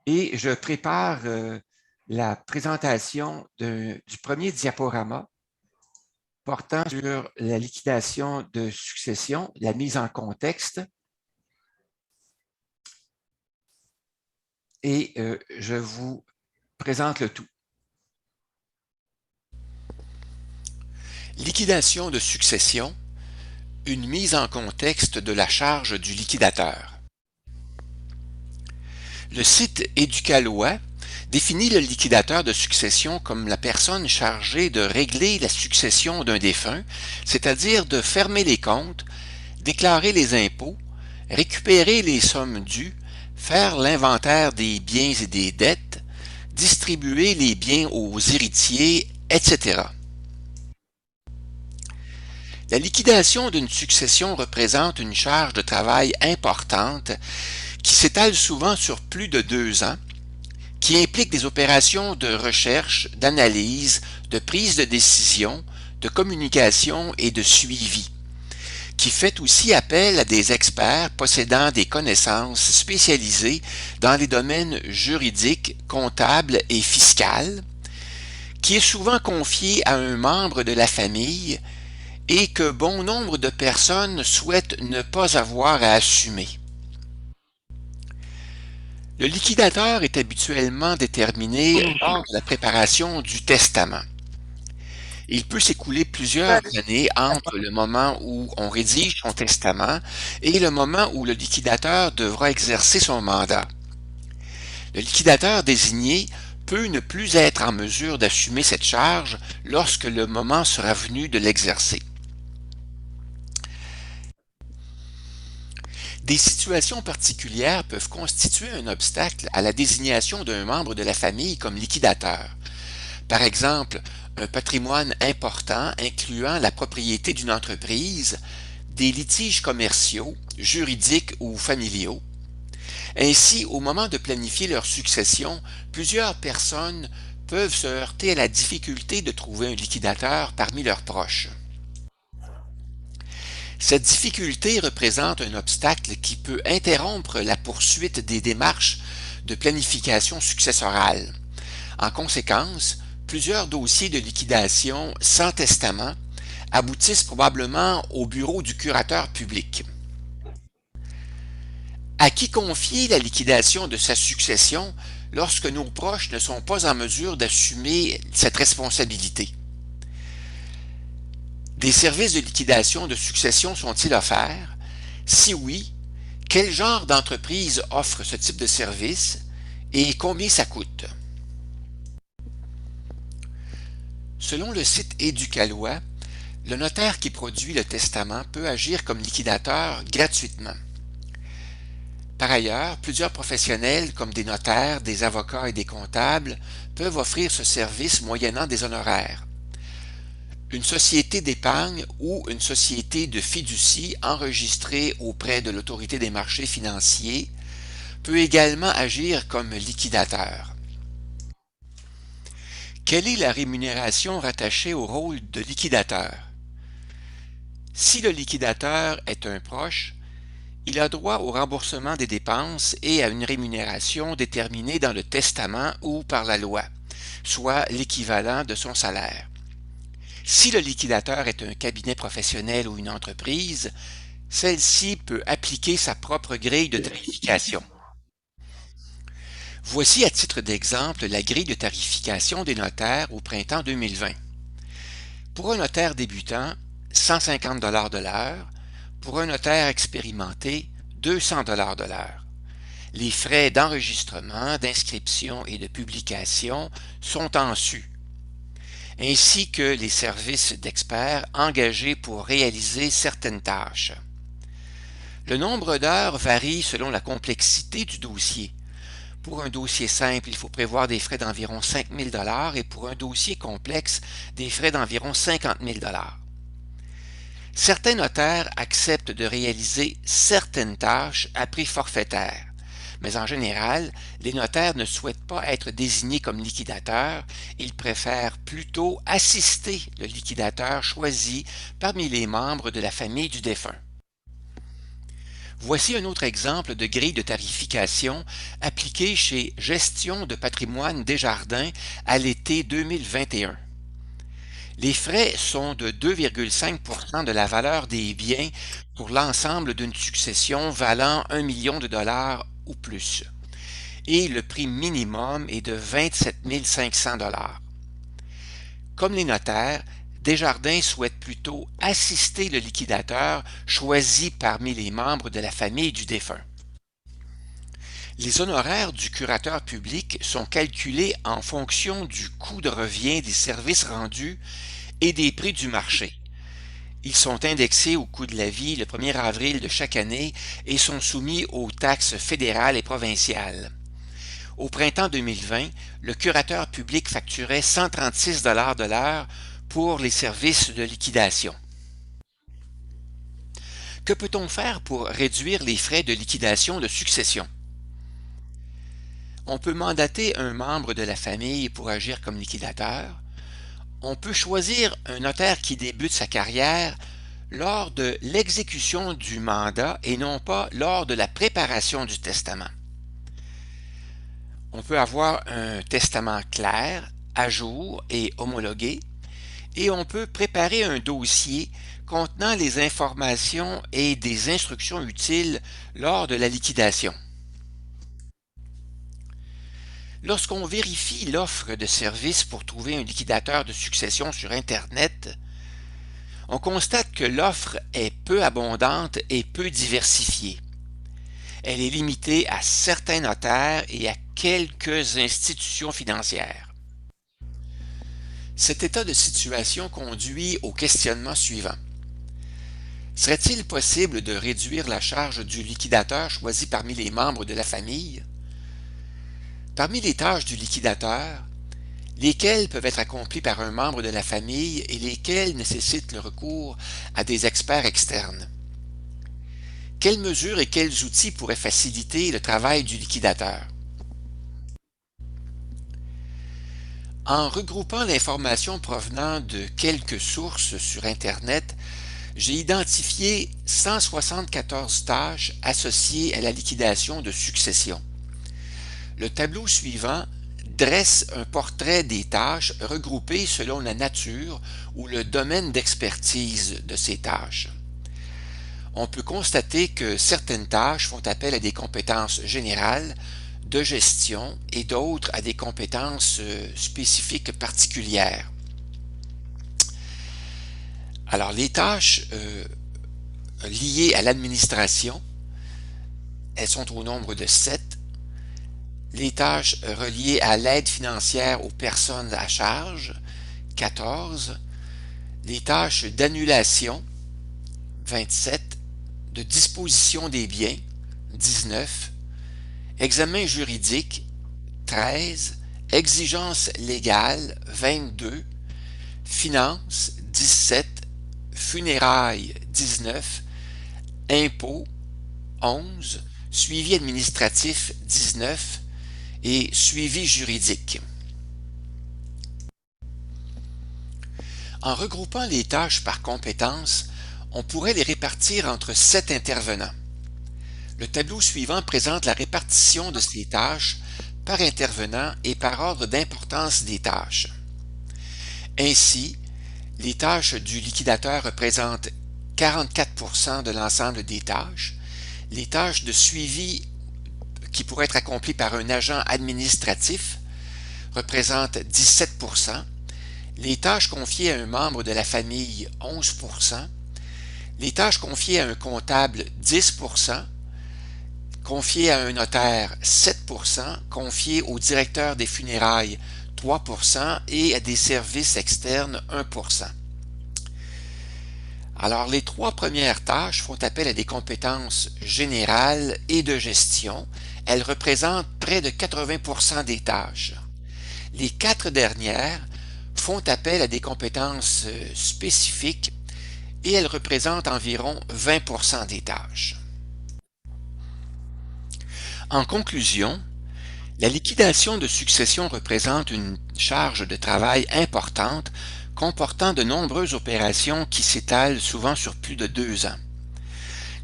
et je prépare la présentation du premier diaporama portant sur la liquidation de succession, la mise en contexte. Et je vous présente le tout. Liquidation de succession, une mise en contexte de la charge du liquidateur. Le site Éducalois définit le liquidateur de succession comme la personne chargée de régler la succession d'un défunt, c'est-à-dire de fermer les comptes, déclarer les impôts, récupérer les sommes dues, faire l'inventaire des biens et des dettes, distribuer les biens aux héritiers, etc. La liquidation d'une succession représente une charge de travail importante qui s'étale souvent sur plus de 2 ans, qui implique des opérations de recherche, d'analyse, de prise de décision, de communication et de suivi, qui fait aussi appel à des experts possédant des connaissances spécialisées dans les domaines juridiques, comptables et fiscales, qui est souvent confié à un membre de la famille et que bon nombre de personnes souhaitent ne pas avoir à assumer. Le liquidateur est habituellement déterminé lors de la préparation du testament. Il peut s'écouler plusieurs années entre le moment où on rédige son testament et le moment où le liquidateur devra exercer son mandat. Le liquidateur désigné peut ne plus être en mesure d'assumer cette charge lorsque le moment sera venu de l'exercer. Des situations particulières peuvent constituer un obstacle à la désignation d'un membre de la famille comme liquidateur. Par exemple, un patrimoine important incluant la propriété d'une entreprise, des litiges commerciaux, juridiques ou familiaux. Ainsi, au moment de planifier leur succession, plusieurs personnes peuvent se heurter à la difficulté de trouver un liquidateur parmi leurs proches. Cette difficulté représente un obstacle qui peut interrompre la poursuite des démarches de planification successorale. En conséquence, plusieurs dossiers de liquidation sans testament aboutissent probablement au bureau du curateur public. À qui confier la liquidation de sa succession lorsque nos proches ne sont pas en mesure d'assumer cette responsabilité? Des services de liquidation de succession sont-ils offerts? Si oui, quel genre d'entreprise offre ce type de service et combien ça coûte? Selon le site Éducalois, le notaire qui produit le testament peut agir comme liquidateur gratuitement. Par ailleurs, plusieurs professionnels comme des notaires, des avocats et des comptables peuvent offrir ce service moyennant des honoraires. Une société d'épargne ou une société de fiducie enregistrée auprès de l'Autorité des marchés financiers peut également agir comme liquidateur. Quelle est la rémunération rattachée au rôle de liquidateur? Si le liquidateur est un proche, il a droit au remboursement des dépenses et à une rémunération déterminée dans le testament ou par la loi, soit l'équivalent de son salaire. Si le liquidateur est un cabinet professionnel ou une entreprise, celle-ci peut appliquer sa propre grille de tarification. Voici à titre d'exemple la grille de tarification des notaires au printemps 2020. Pour un notaire débutant, 150 $ de l'heure. Pour un notaire expérimenté, 200 $ de l'heure. Les frais d'enregistrement, d'inscription et de publication sont en sus, ainsi que les services d'experts engagés pour réaliser certaines tâches. Le nombre d'heures varie selon la complexité du dossier. Pour un dossier simple, il faut prévoir des frais d'environ 5 000 $ et pour un dossier complexe, des frais d'environ 50 000 $. Certains notaires acceptent de réaliser certaines tâches à prix forfaitaire, mais en général, les notaires ne souhaitent pas être désignés comme liquidateurs, ils préfèrent plutôt assister le liquidateur choisi parmi les membres de la famille du défunt. Voici un autre exemple de grille de tarification appliquée chez Gestion de patrimoine Desjardins à l'été 2021. Les frais sont de 2,5 % de la valeur des biens pour l'ensemble d'une succession valant 1 million de dollars ou plus. Et le prix minimum est de 27 500 dollars. Comme les notaires, Desjardins souhaite plutôt assister le liquidateur choisi parmi les membres de la famille du défunt. Les honoraires du curateur public sont calculés en fonction du coût de revient des services rendus et des prix du marché. Ils sont indexés au coût de la vie le 1er avril de chaque année et sont soumis aux taxes fédérales et provinciales. Au printemps 2020, le curateur public facturait 136 $ de l'heure pour les services de liquidation. Que peut-on faire pour réduire les frais de liquidation de succession? On peut mandater un membre de la famille pour agir comme liquidateur. On peut choisir un notaire qui débute sa carrière lors de l'exécution du mandat et non pas lors de la préparation du testament. On peut avoir un testament clair, à jour et homologué, et on peut préparer un dossier contenant les informations et des instructions utiles lors de la liquidation. Lorsqu'on vérifie l'offre de services pour trouver un liquidateur de succession sur Internet, on constate que l'offre est peu abondante et peu diversifiée. Elle est limitée à certains notaires et à quelques institutions financières. Cet état de situation conduit au questionnement suivant. Serait-il possible de réduire la charge du liquidateur choisi parmi les membres de la famille? Parmi les tâches du liquidateur, lesquelles peuvent être accomplies par un membre de la famille et lesquelles nécessitent le recours à des experts externes? Quelles mesures et quels outils pourraient faciliter le travail du liquidateur? En regroupant l'information provenant de quelques sources sur Internet, j'ai identifié 174 tâches associées à la liquidation de succession. Le tableau suivant dresse un portrait des tâches regroupées selon la nature ou le domaine d'expertise de ces tâches. On peut constater que certaines tâches font appel à des compétences générales, de gestion et d'autres à des compétences spécifiques particulières. Alors, les tâches liées à l'administration, elles sont au nombre de 7. Les tâches reliées à l'aide financière aux personnes à charge, 14. Les tâches d'annulation, 27. De disposition des biens, 19. Examen juridique, 13. Exigences légales, 22. Finances, 17. Funérailles, 19. Impôts, 11. Suivi administratif, 19. Et suivi juridique. En regroupant les tâches par compétences, on pourrait les répartir entre 7 intervenants. Le tableau suivant présente la répartition de ces tâches par intervenant et par ordre d'importance des tâches. Ainsi, les tâches du liquidateur représentent 44% de l'ensemble des tâches. Les tâches de suivi qui pourraient être accomplies par un agent administratif représentent 17%. Les tâches confiées à un membre de la famille, 11%. Les tâches confiées à un comptable, 10%. Confiées à un notaire, 7%. Confiées au directeur des funérailles, 3%. Et à des services externes, 1%. Alors, les 3 premières tâches font appel à des compétences générales et de gestion. Elles représentent près de 80% des tâches. Les 4 dernières font appel à des compétences spécifiques et elles représentent environ 20% des tâches. En conclusion, la liquidation de succession représente une charge de travail importante comportant de nombreuses opérations qui s'étalent souvent sur plus de 2 ans.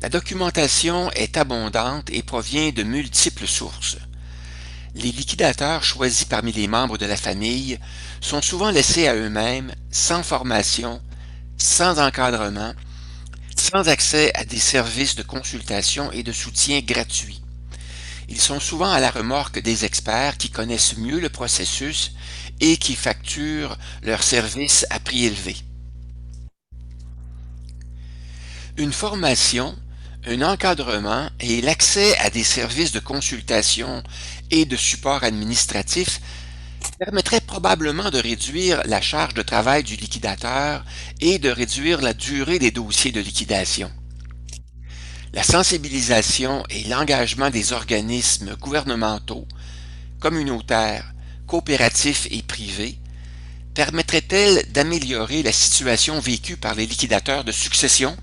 La documentation est abondante et provient de multiples sources. Les liquidateurs choisis parmi les membres de la famille sont souvent laissés à eux-mêmes, sans formation, sans encadrement, sans accès à des services de consultation et de soutien gratuits. Ils sont souvent à la remorque des experts qui connaissent mieux le processus et qui facturent leurs services à prix élevé. Une formation, un encadrement et l'accès à des services de consultation et de support administratif permettraient probablement de réduire la charge de travail du liquidateur et de réduire la durée des dossiers de liquidation. La sensibilisation et l'engagement des organismes gouvernementaux, communautaires, coopératifs et privés permettraient-elles d'améliorer la situation vécue par les liquidateurs de succession?